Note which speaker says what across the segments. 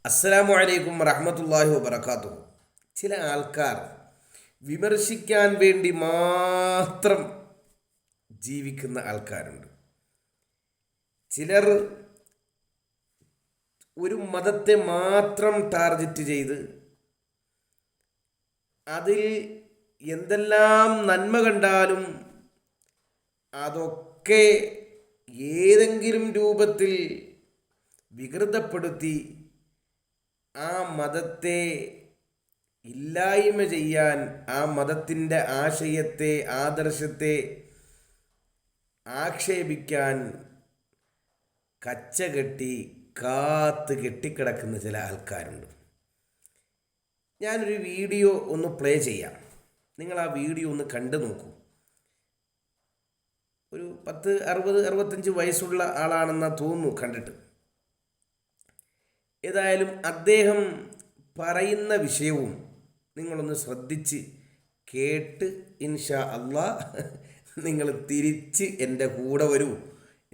Speaker 1: അസ്സലാമു അലൈക്കും വറഹ്മത്തുള്ളാഹി വബറകാതുഹു. ചില ആൾക്കാർ വിമർശിക്കാൻ വേണ്ടി മാത്രം ജീവിക്കുന്ന ആൾക്കാരുണ്ട്. ചിലർ ഒരു മതത്തെ മാത്രം ടാർഗറ്റ് ചെയ്ത് അതിൽ എന്തെല്ലാം നന്മ കണ്ടാലും അതൊക്കെ ഏതെങ്കിലും രൂപത്തിൽ വികൃതപ്പെടുത്തി ആ മതത്തെ ഇല്ലായ്മ ചെയ്യാൻ, ആ മതത്തിൻ്റെ ആശയത്തെ, ആദർശത്തെ ആക്ഷേപിക്കാൻ കച്ചകെട്ടി കാത്ത് കെട്ടിക്കിടക്കുന്ന ചില ആൾക്കാരുണ്ട്. ഞാനൊരു വീഡിയോ ഒന്ന് പ്ലേ ചെയ്യാം. നിങ്ങൾ ആ വീഡിയോ ഒന്ന് കണ്ടു നോക്കൂ. ഒരു 60-65 വയസ്സുള്ള ആളാണെന്നാണ് തോന്നുന്നു കണ്ടിട്ട്. ഏതായാലും അദ്ദേഹം പറയുന്ന വിഷയവും നിങ്ങളൊന്ന് ശ്രദ്ധിച്ച് കേട്ട് ഇൻഷാ അള്ളാ നിങ്ങൾ തിരിച്ച് എൻ്റെ കൂടെ വരൂ.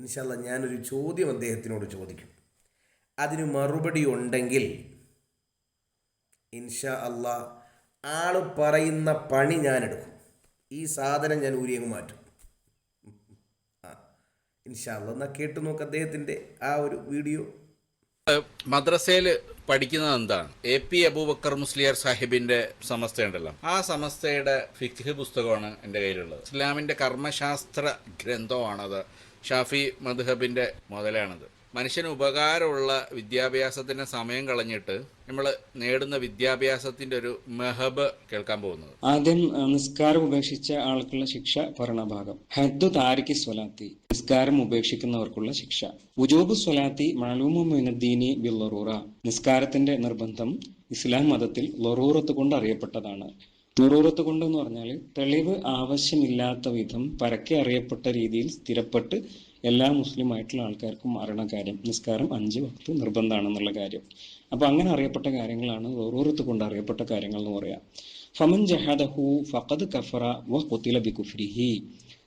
Speaker 1: ഇൻഷാ അള്ളാ ഞാനൊരു ചോദ്യം അദ്ദേഹത്തിനോട് ചോദിക്കും. അതിന് മറുപടി ഉണ്ടെങ്കിൽ ഇൻഷാ അള്ളാ ആൾ പറയുന്ന പണി ഞാനെടുക്കും. ഈ സാധനം ഞാൻ ഊരിയങ്ങ് മാറ്റും. ഇൻഷാ അള്ളാ എന്നാൽ കേട്ടു നോക്ക് അദ്ദേഹത്തിൻ്റെ ആ ഒരു വീഡിയോ.
Speaker 2: മദ്രസയിൽ പഠിക്കുന്നത് എന്താണ്? AP അബൂബക്കർ മുസ്ലിയാർ സാഹിബിന്റെ സമസ്തയുണ്ടല്ലോ, ആ സമസ്തയുടെ ഫിഖ് പുസ്തകമാണ് എൻ്റെ കയ്യിലുള്ളത്. ഇസ്ലാമിൻ്റെ കർമ്മശാസ്ത്ര ഗ്രന്ഥമാണത്. ഷാഫി മദ്ഹബിൻ്റെ മുതലാണത്. മനുഷ്യന് ഉപകാരമുള്ള വിദ്യാഭ്യാസത്തിന് സമയം കളഞ്ഞിട്ട് നമ്മൾ നേടുന്ന വിദ്യാഭ്യാസത്തിൻ്റെ ഒരു മെഹബ് കേൾക്കാൻ പോകുന്നത്.
Speaker 3: ആദ്യം നിസ്കാരം ഉപേക്ഷിച്ച ആൾക്കുള്ള ശിക്ഷ ഭരണഭാഗം. ഹദ്ദു താരിഖി സ്വലാത്തി, നിസ്കാരം ഉപേക്ഷിക്കുന്നവർക്കുള്ള ശിക്ഷ. വുജൂബു സ്വലാത്തി മാലൂമു മിനദ്ദീനി ബിൽ ലറൂറ, നിസ്കാരത്തിന്റെ നിർബന്ധം ഇസ്ലാം മതത്തിൽ ലറൂറത്ത് കൊണ്ട് അറിയപ്പെട്ടതാണ്. ലറൂറത്ത് കൊണ്ട് എന്ന് പറഞ്ഞാൽ തെളിവ് ആവശ്യമില്ലാത്ത വിധം പരക്കെ അറിയപ്പെട്ട രീതിയിൽ സ്ഥിരപ്പെട്ട് എല്ലാ മുസ്ലിം ആയിട്ടുള്ള ആൾക്കാർക്കും അറിയണ കാര്യം, നിസ്കാരം 5 വക്ത് നിർബന്ധമാണെന്നുള്ള കാര്യം. അപ്പൊ അങ്ങനെ അറിയപ്പെട്ട കാര്യങ്ങളാണ് ലറൂറത്ത് കൊണ്ട് അറിയപ്പെട്ട കാര്യങ്ങൾ എന്ന് പറയാം. ഫമൻ ജഹദഹു ഫഖദ് കഫറ വ ഖുതില ബികുഫ്രിഹി,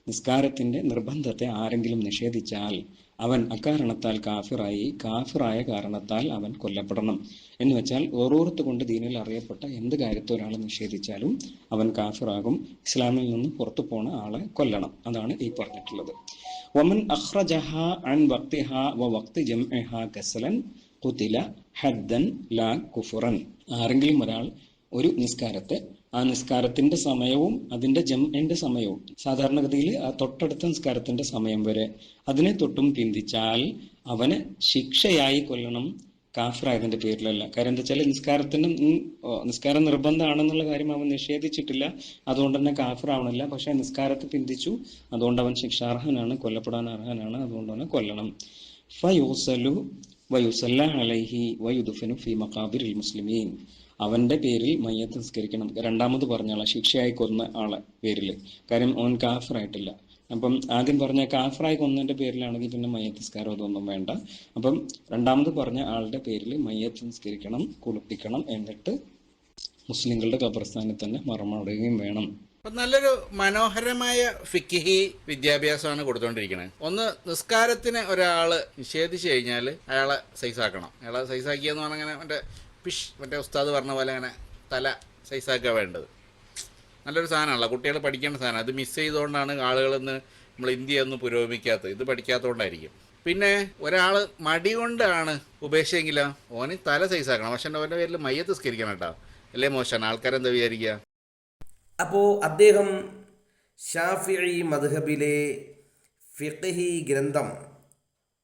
Speaker 3: നിസ്കാരത്തിന്റെ നിർബന്ധത്തെ ആരെങ്കിലും നിഷേധിച്ചാൽ അവൻ അക്കാരണത്താൽ കാഫിറായ കാരണത്താൽ അവൻ കൊല്ലപ്പെടണം. എന്ന് വെച്ചാൽ ലറൂറത്ത് കൊണ്ട് ദീനിൽ അറിയപ്പെട്ട എന്ത് കാര്യത്തെ ഒരാൾ നിഷേധിച്ചാലും അവൻ കാഫിറാകും. ഇസ്ലാമിൽ നിന്ന് പുറത്തു പോണ ആളെ കൊല്ലണം. അതാണ് ഈ പറഞ്ഞിട്ടുള്ളത്. വമൻ അഖ്റജഹ അൻ വഖ്തിഹ വ വഖ്തി ജംഇഹ കസലൻ ഖുതില ഹദ്ദൻ ലാ കുഫറൻ, ആരെങ്കിലും ഒരാൾ ഒരു നിസ്കാരത്തെ, ആ നിസ്കാരത്തിന്റെ സമയവും അതിന്റെ ജംഇന്റെ സമയവും, സാധാരണഗതിയിൽ ആ തൊട്ടടുത്ത നിസ്കാരത്തിന്റെ സമയം വരെ അതിനെ തൊട്ടും പിന്തിച്ചാൽ അവനെ ശിക്ഷയായി കൊല്ലണം, കാഫിറായതിന്റെ പേരിലല്ല. കാര്യം എന്താ വെച്ചാൽ നിസ്കാരം നിർബന്ധമാണെന്നുള്ള കാര്യം അവൻ നിഷേധിച്ചിട്ടില്ല, അതുകൊണ്ട് തന്നെ കാഫിറാവണില്ല. പക്ഷെ നിസ്കാരത്തെ പിന്തിച്ചു, അതുകൊണ്ട് അവൻ ശിക്ഷാർഹനാണ്, കൊല്ലപ്പെടാൻ അർഹനാണ്, അതുകൊണ്ട് അവനെ കൊല്ലണം. ഫയൂസലു വയുസല്ല അലൈഹി വയുദ്ഫനു ഫി മഖാബിറിൽ മുസ്ലിമീൻ, അവന്റെ പേരിൽ മയ്യത്ത് നിസ്കരിക്കണം. രണ്ടാമത് പറഞ്ഞ ആളെ, ശിക്ഷയായി കൊന്ന ആളെ പേരിൽ. കാര്യം അവൻ കാഫിറായിട്ടില്ല. അപ്പം ആദ്യം പറഞ്ഞ കാഫിറായി കൊന്നതിന്റെ പേരിലാണെങ്കിൽ പിന്നെ മയ്യത്ത് നിസ്കാരം അതൊന്നും വേണ്ട. അപ്പം രണ്ടാമത് പറഞ്ഞ ആളുടെ പേരിൽ മയ്യത്ത് നിസ്കരിക്കണം, കുളിപ്പിക്കണം, എന്നിട്ട് മുസ്ലിങ്ങളുടെ ഖബർസ്ഥാനിൽ തന്നെ മറമാടുകയും വേണം.
Speaker 2: അപ്പം നല്ലൊരു മനോഹരമായ ഫിഖ്ഹി വിദ്യാഭ്യാസമാണ് കൊടുത്തുകൊണ്ടിരിക്കുന്നത്. ഒന്ന്, നിസ്കാരത്തിന് ഒരാൾ നിഷേധിച്ചു കഴിഞ്ഞാൽ അയാളെ സൈസാക്കണം. അയാളെ സൈസാക്കിയെന്ന് പറഞ്ഞാൽ അങ്ങനെ മറ്റേ ഉസ്താദ് പറഞ്ഞ പോലെ അങ്ങനെ തല സൈസാക്കുക വേണ്ടത്. നല്ലൊരു സാധനമല്ല, കുട്ടികൾ പഠിക്കേണ്ട സാധനം. അത് മിസ് ചെയ്തുകൊണ്ടാണ് ആളുകളെന്ന് നമ്മൾ ഇന്ത്യ ഒന്നും പുരോഗമിക്കാത്തത്, ഇത് പഠിക്കാത്തതുകൊണ്ടായിരിക്കും. പിന്നെ ഒരാൾ മടി കൊണ്ടാണ് ഉപേക്ഷയെങ്കിലോ ഓന് തല സൈസാക്കണം, പക്ഷെ അവൻ്റെ പേരിൽ മയ്യത്ത് നിസ്കരിക്കണം കേട്ടോ, അല്ലേ മോശമാണ്. ആൾക്കാരെന്താ വിചാരിക്കുക?
Speaker 1: അപ്പോൾ അദ്ദേഹം ഷാഫിഈ മദ്ഹബിലെ ഫിഖ്ഹി ഗ്രന്ഥം,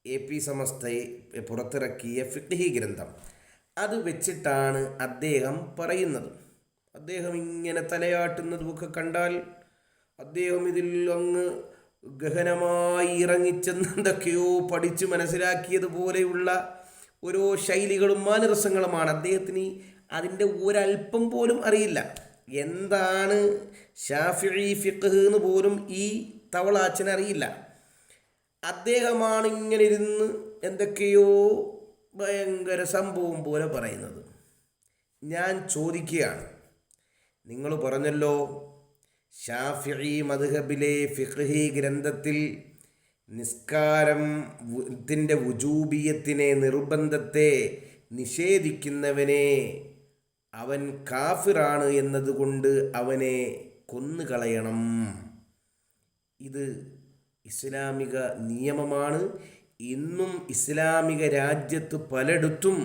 Speaker 1: AP സമസ്ത പുറത്തിറക്കിയ ഫിഖ്ഹി ഗ്രന്ഥം, അത് വെച്ചിട്ടാണ് അദ്ദേഹം പറയുന്നത്. അദ്ദേഹം ഇങ്ങനെ തലയാട്ടുന്നതുമൊക്കെ കണ്ടാൽ അദ്ദേഹം ഇതിൽ അങ്ങ് ഗഹനമായി ഇറങ്ങിച്ചെന്ന് എന്തൊക്കെയോ പഠിച്ച് മനസ്സിലാക്കിയതുപോലെയുള്ള ഓരോ ശൈലികളും മാനരസങ്ങളുമാണ്. അദ്ദേഹത്തിന് അതിൻ്റെ ഒരല്പം പോലും അറിയില്ല. എന്താണ് ഷാഫിഈ ഫിഖ്ഹ് എന്ന് പോലും ഈ തവളാച്ചന് അറിയില്ല. അദ്ദേഹമാണ് ഇങ്ങനെ ഇരുന്ന് എന്തൊക്കെയോ ഭയങ്കര സംഭവം പോലെ പറയുന്നത്. ഞാൻ ചോദിക്കുകയാണ്, നിങ്ങൾ പറഞ്ഞല്ലോ ഷാഫിഈ മദ്ഹബിലെ ഫിഖ്ഹി ഗ്രന്ഥത്തിൽ നിസ്കാരം ത്തിൻ്റെ വുജൂബിയത്തിനെ, നിർബന്ധത്തെ നിഷേധിക്കുന്നവനെ അവൻ കാഫിറാണ് എന്നതുകൊണ്ട് അവനെ കൊന്നുകളയണം. ഇത് ഇസ്ലാമിക നിയമമാണ്. ഇന്നും ഇസ്ലാമിക രാജ്യത്ത് പലയിടത്തും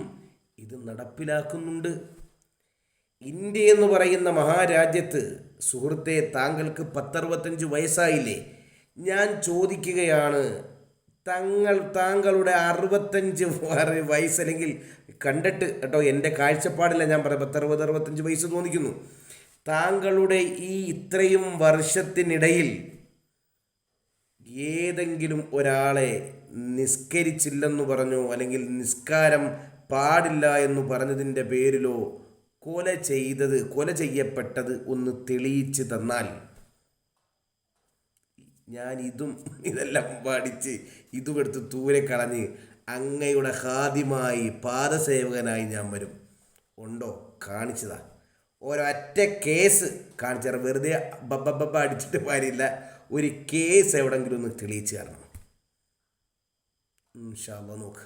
Speaker 1: ഇത് നടപ്പിലാക്കുന്നുണ്ട്. ഇന്ത്യ എന്ന് പറയുന്ന മഹാരാജ്യത്ത് സുഹൃത്തെ, താങ്കൾക്ക് 65 വയസ്സായില്ലേ? ഞാൻ ചോദിക്കുകയാണ്, താങ്കളുടെ 65 വയസ്സ്, അല്ലെങ്കിൽ കണ്ടിട്ട് കേട്ടോ, എൻ്റെ കാഴ്ചപ്പാടില്ല ഞാൻ പറയാം, 60-65 വയസ്സ് തോന്നിക്കുന്നു. താങ്കളുടെ ഈ ഇത്രയും വർഷത്തിനിടയിൽ ഏതെങ്കിലും ഒരാളെ നിസ്കരിച്ചില്ലെന്ന് പറഞ്ഞോ, അല്ലെങ്കിൽ നിസ്കാരം പാടില്ല എന്ന് പറഞ്ഞതിൻ്റെ പേരിലോ കൊല ചെയ്യപ്പെട്ടത് ഒന്ന് തെളിയിച്ച് തന്നാൽ ഞാൻ ഇതെല്ലാം പഠിച്ച് ഇതും എടുത്ത് ദൂരെ കളഞ്ഞ് അങ്ങയുടെ ഹാദിമായി പാദസേവകനായി ഞാൻ വരും. ഉണ്ടോ? കാണിച്ചതാ. ഒരൊറ്റ കേസ് കാണിച്ചാൽ വെറുതെ ബബ്ബ അടിച്ചിട്ട് കാര്യമില്ല. ഒരു കേസ് എവിടെങ്കിലും ഒന്ന് തെളിയിച്ച് തരണം. ഇൻഷാ അല്ലാഹ് നോക്ക്.